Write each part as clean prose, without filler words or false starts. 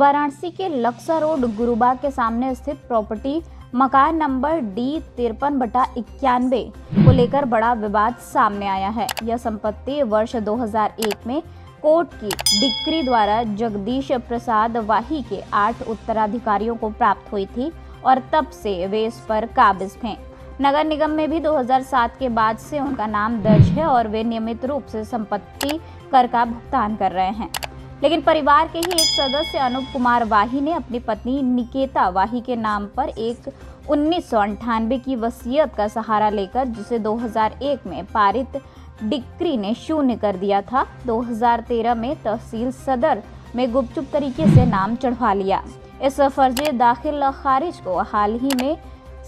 वाराणसी के लक्सा रोड गुरुबाग के सामने स्थित प्रॉपर्टी मकान नंबर D53/91 को लेकर बड़ा विवाद सामने आया है। यह संपत्ति वर्ष 2001 में कोर्ट की डिक्री द्वारा जगदीश प्रसाद वाही के 8 उत्तराधिकारियों को प्राप्त हुई थी और तब से वे इस पर काबिज हैं। नगर निगम में भी 2007 के बाद से उनका नाम दर्ज है और वे नियमित रूप से संपत्ति कर का भुगतान कर रहे हैं। लेकिन परिवार के ही एक सदस्य अनूप कुमार वाही ने अपनी पत्नी निकेता वाही के नाम पर एक 1998 की वसीयत का सहारा लेकर, जिसे 2001 में पारित डिक्री ने शून्य कर दिया था, 2013 में तहसील सदर में गुपचुप तरीके से नाम चढ़वा लिया। इस फर्जी दाखिल खारिज को हाल ही में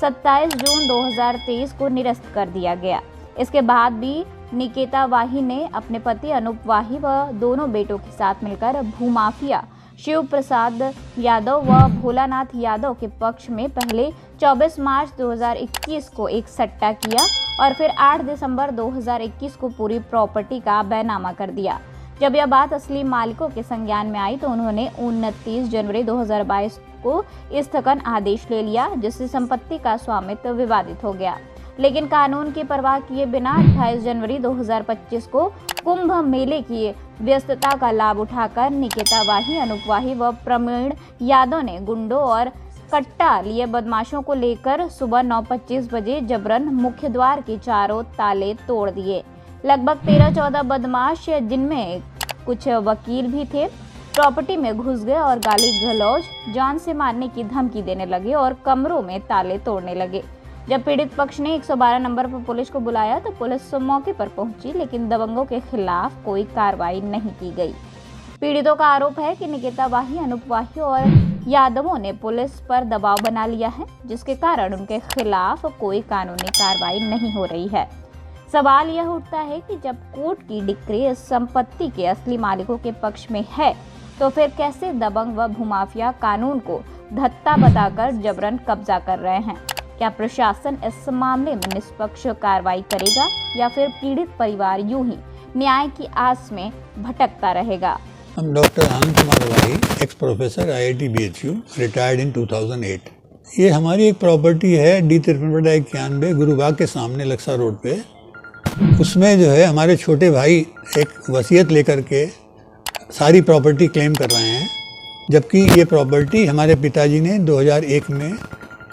27 जून 2023 को निरस्त कर दिया गया। इसके बाद भी निकेता वाही ने अपने पति अनूप वाही व दोनों बेटों के साथ मिलकर भूमाफिया शिव प्रसाद यादव व भोलानाथ यादव के पक्ष में पहले 24 मार्च 2021 को एक सट्टा किया और फिर 8 दिसंबर 2021 को पूरी प्रॉपर्टी का बैनामा कर दिया। जब यह बात असली मालिकों के संज्ञान में आई तो उन्होंने 29 जनवरी 2022 को स्थगन आदेश ले लिया, जिससे संपत्ति का स्वामित्व विवादित हो गया। लेकिन कानून की परवाह किए बिना 28 जनवरी 2025 को कुंभ मेले की व्यस्तता का लाभ उठाकर निकेता वाही, अनूप वाही व प्रवीण यादव ने गुंडों और कट्टा लिए बदमाशों को लेकर सुबह 9:25 बजे जबरन मुख्य द्वार के चारों ताले तोड़ दिए। लगभग 13-14 बदमाश, जिनमें कुछ वकील भी थे, प्रॉपर्टी में घुस गए और गाली गलौज, जान से मारने की धमकी देने लगे और कमरों में ताले तोड़ने लगे। जब पीड़ित पक्ष ने 112 नंबर पर पुलिस को बुलाया तो पुलिस मौके पर पहुंची, लेकिन दबंगों के खिलाफ कोई कार्रवाई नहीं की गई। पीड़ितों का आरोप है कि निकेता वाही, अनूप वाही और यादवों ने पुलिस पर दबाव बना लिया है, जिसके कारण उनके खिलाफ कोई कानूनी कार्रवाई नहीं हो रही है। सवाल यह उठता है कि जब कोर्ट की डिक्री संपत्ति के असली मालिकों के पक्ष में है, तो फिर कैसे दबंग व भूमाफिया कानून को धत्ता बताकर जबरन कब्जा कर रहे हैं? क्या प्रशासन इस मामले में निष्पक्ष कार्रवाई करेगा या फिर पीड़ित परिवार यूं ही न्याय की आस में भटकता रहेगा? हम doctor Anand Kumar Wahi, x professor IIT BHU, retired in 2008। ये हमारी एक प्रॉपर्टी है D53/91 गुरुबाग के सामने लक्सा रोड पे। उसमें जो है हमारे छोटे भाई एक वसीयत लेकर के सारी प्रॉपर्टी क्लेम कर रहे हैं, जबकि ये प्रॉपर्टी हमारे पिताजी ने 2001 में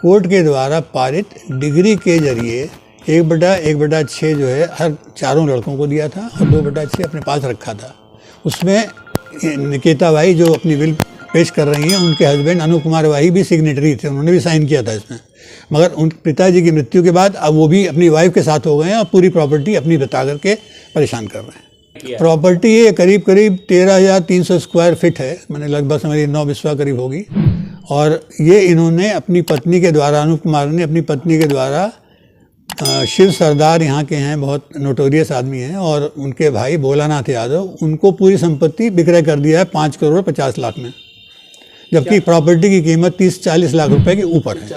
कोर्ट के द्वारा पारित डिग्री के जरिए 1/6 जो है हर चारों लड़कों को दिया था और 2/6 अपने पास रखा था। उसमें निकेता वाही जो अपनी विल पेश कर रही हैं, उनके हस्बैंड अनूप कुमार वाही भी सिग्नेटरी थे, उन्होंने भी साइन किया था इसमें। मगर उन पिताजी की मृत्यु के बाद अब वो भी अपनी वाइफ के साथ हो गए हैं और पूरी प्रॉपर्टी अपनी बता करके परेशान कर रहे हैं। प्रॉपर्टी ये करीब 13,300 स्क्वायर फीट है, मैंने लगभग समझिए 9 बिस्वा करीब होगी। और ये इन्होंने अपनी पत्नी के द्वारा, अनूप कुमार ने अपनी पत्नी के द्वारा, शिव सरदार यहाँ के हैं, बहुत नोटोरियस आदमी हैं, और उनके भाई भोलानाथ यादव, उनको पूरी संपत्ति विक्रय कर दिया है 5 करोड़ 50 लाख में, जबकि प्रॉपर्टी की कीमत 30-40 लाख रुपए के ऊपर है।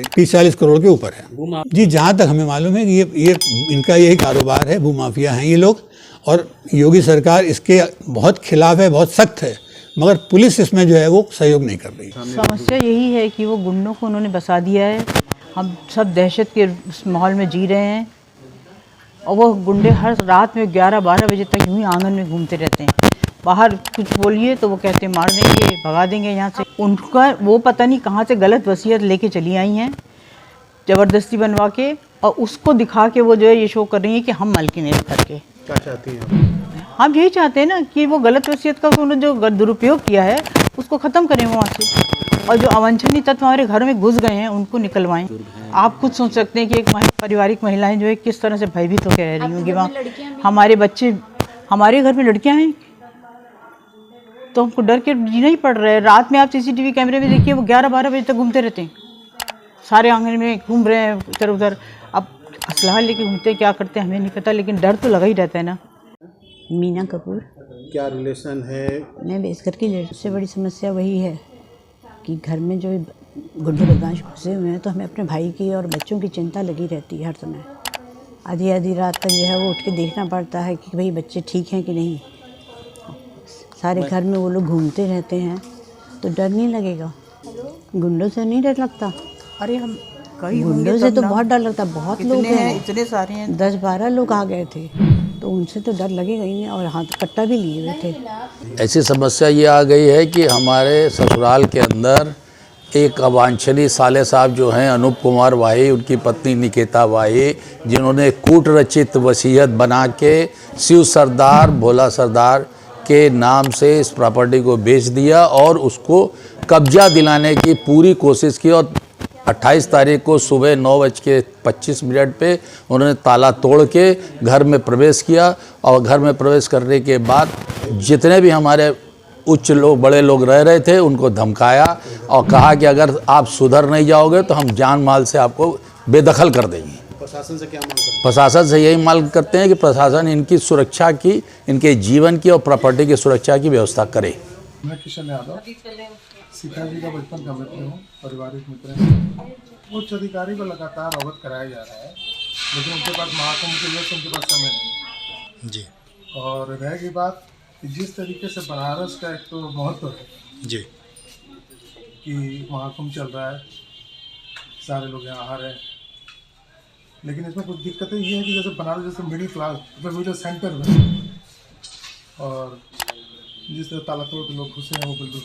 30-40 करोड़ के ऊपर है जी। जहाँ तक हमें मालूम है कि ये इनका यही कारोबार है, भूमाफिया हैं ये लोग, और योगी सरकार इसके बहुत खिलाफ है, बहुत सख्त है, मगर पुलिस इसमें जो है वो सहयोग नहीं कर रही। समस्या यही है कि वो गुंडों को उन्होंने बसा दिया है। हम सब दहशत के उस माहौल में जी रहे हैं और वो गुंडे हर रात में 11-12 बजे तक यूं ही आंगन में घूमते रहते हैं। बाहर कुछ बोलिए तो वो कहते हैं मार देंगे, भगा देंगे यहाँ से। उनका वो पता नहीं कहाँ से गलत वसीयत लेके चली आई हैं ज़बरदस्ती बनवा के, और उसको दिखा के वो जो है ये शो कर रही है कि हम मालकिन हैं करके। क्या चाहती हैं? हम यही चाहते हैं ना कि वो गलत वसीयत का उन्होंने जो दुरुपयोग किया है उसको ख़त्म करें वहाँ से, और जो अवांछनीय तत्व हमारे घर में घुस गए हैं उनको निकलवाएं। आप खुद सोच सकते हैं कि एक पारिवारिक महिलाएं जो है किस तरह से भयभीत होकर रह रही होंगी वहाँ। हमारे बच्चे, हमारे घर में लड़कियाँ हैं तो हमको डर के जीना ही पड़ रहा है। रात में आप CCTV कैमरे में देखिए, वो 11-12 बजे तक घूमते रहते हैं, सारे आंगन में घूम रहे हैं इधर उधर। अब असलहा लेके घूमते हैं, क्या करते हैं हमें नहीं पता, लेकिन डर तो लगा ही रहता है ना। मीना कपूर। क्या रिलेशन है? मैं बेसकर की सबसे बड़ी समस्या वही है कि घर में जो गुंडे बदमाश घुसे हुए हैं, तो हमें अपने भाई की और बच्चों की चिंता लगी रहती है हर समय। आधी रात तक जो है वो उठ के देखना पड़ता है कि भाई बच्चे ठीक हैं कि नहीं। सारे घर में वो लोग घूमते रहते हैं। तो डर नहीं लगेगा? गुंडों से नहीं डर लगता? अरे हम कई गुंडों से तो बहुत डर लगता, बहुत लोग हैं, इतने सारे हैं। 10-12 लोग आ गए थे, तो उनसे तो डर लगेगा ही नहीं, और हाथ कट्टा भी लिए हुए थे। ऐसी समस्या ये आ गई है कि हमारे ससुराल के अंदर एक अवांछनीय साले साहब जो हैं अनूप कुमार वाही, उनकी पत्नी निकेता वाही, जिन्होंने कूट रचित वसीयत बना के शिव सरदार भोला सरदार के नाम से इस प्रॉपर्टी को बेच दिया और उसको कब्जा दिलाने की पूरी कोशिश की। और 28 तारीख को सुबह 9:25 पे उन्होंने ताला तोड़ के घर में प्रवेश किया और घर में प्रवेश करने के बाद जितने भी हमारे उच्च लोग बड़े लोग रह रहे थे उनको धमकाया और कहा कि अगर आप सुधर नहीं जाओगे तो हम जान माल से आपको बेदखल कर देंगे। प्रशासन से क्या मांग करते प्रशासन से यही मांग करते हैं कि प्रशासन इनकी सुरक्षा की, इनके जीवन की और प्रॉपर्टी की सुरक्षा की व्यवस्था करे। मैं किशन यादव सीता जी का बचपन का मित्र हूँ, पारिवारिक मित्र हैं। उच्च अधिकारी को लगातार अवगत कराया जा रहा है, लेकिन उनके पास महाकुंभ की वजह से उनके पास समय नहीं जी और रहेगी बात कि जिस तरीके से बनारस का एक तो महत्व है जी कि महाकुंभ चल रहा है, सारे लोग यहाँ आ रहे हैं, लेकिन इसमें कुछ दिक्कतें ये हैं कि जैसे बनारस जैसे मिडिल क्लास मिडिल सेंटर में और जिस तरह ताला तोड़ के लोग घुसे हैं वो बिल्कुल